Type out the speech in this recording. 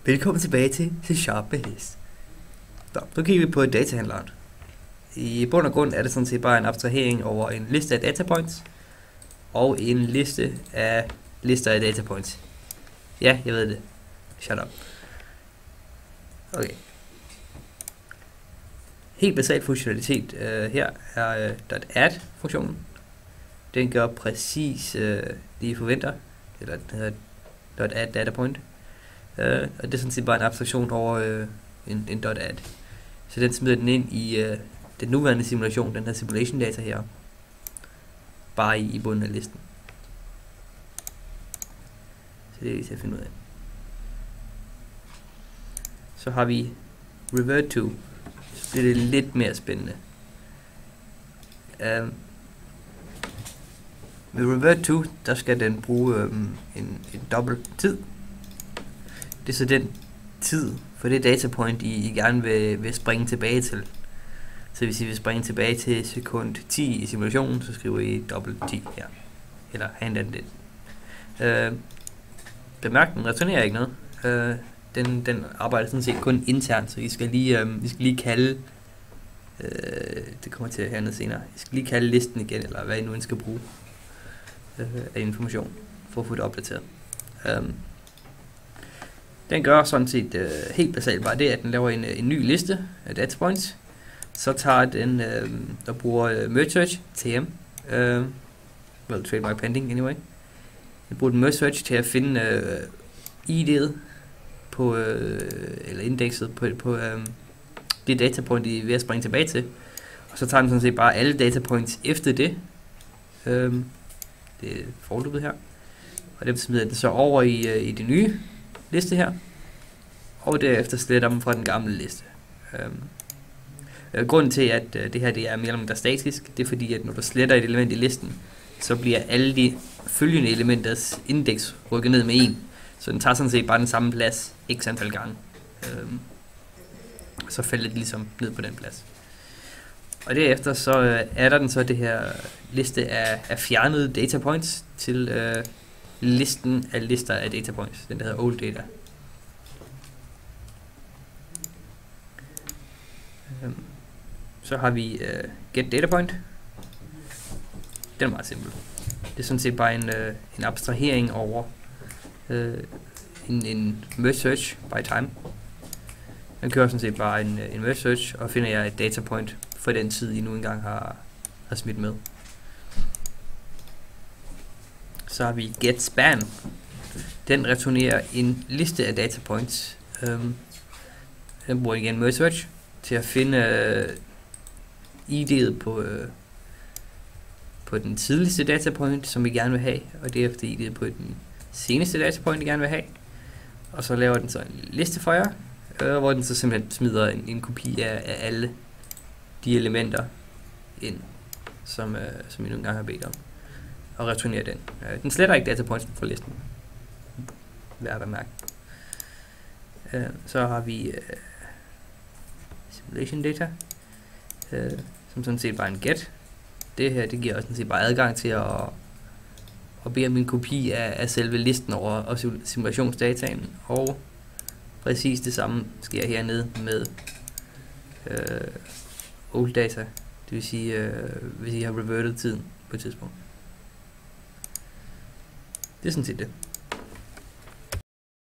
Velkommen tilbage til C# med hest. Nu kigger vi på datahandleren. I bund og grund er det sådan set bare en abstrahering over en liste af datapoints og en liste af lister af datapoints. Ja, jeg ved det. Shut up. Okay. Helt basal funktionalitet her er .add-funktionen. Den gør præcis det I forventer, eller den hedder .add datapoint. Og det er sådan set bare en abstraktion over en .add. Så den smider den ind i den nuværende simulation, den her simulation data her, bare i bunden af listen. Så det er lige til at finde ud af. Så har vi revert to. Så bliver det lidt mere spændende. Med revert to, der skal den bruge en dobbelt tid. Det er så den tid for det datapoint, I gerne vil springe tilbage til. Så hvis I vil springe tilbage til sekund 10 i simulationen, så skriver I dobbelt 10 her. Eller handle det. Bemærk, den returnerer ikke noget. Den arbejder sådan set kun internt, så I skal lige kalde, det kommer til hernede senere, I skal lige kalde listen igen, eller hvad I nu skal bruge af information, for at få det opdateret. Den gør sådan set helt basalt bare det, at den laver en ny liste af datapoints. Så tager den og bruger merge search, TM, well, trademark pending anyway. Den bruger den merge search til at finde ID'et på, eller indekset på det datapoint, I er ved at springe tilbage til. Og så tager den sådan set bare alle datapoints efter det. Det er forløbet her. Og dem smider den så over i det nye liste her. Og derefter sletter dem fra den gamle liste. Grunden til, at det her det er mere eller mindre statisk, det er fordi, at når du sletter et element i listen, så bliver alle de følgende elementers indeks rykket ned med 1. Så den tager sådan set bare den samme plads x antal gange. Så falder det ligesom ned på den plads. Og derefter så adder den så det her liste af fjernede datapoints til listen af lister af datapoints. Den der hedder old data. Så har vi get datapoint. Den er meget simpel. Det er sådan set bare en abstrahering over en merge search by time. Den kører sådan set bare en merge search, og finder jeg et datapoint for den tid, I nu engang har smidt med. Så har vi get span. Den returnerer en liste af datapoints. Den bruger igen merge search til at finde ID'et på den tidligste datapoint, som vi gerne vil have, og derefter ID'et på den seneste datapoint, vi gerne vil have. Og så laver den så en liste for jer, hvor den så simpelthen smider en kopi af alle de elementer ind, som I nu engang har bedt om, og returnerer den. Den sletter ikke datapoints fra listen. Værd at mærke. Så har vi simulation data, som sådan set bare en get. Det her, det giver også sådan set bare adgang til at bede om en kopi af selve listen over simulationsdataen, og præcis det samme sker hernede med old data, det vil sige, hvis I har reverted tiden på et tidspunkt. Det er sådan set det.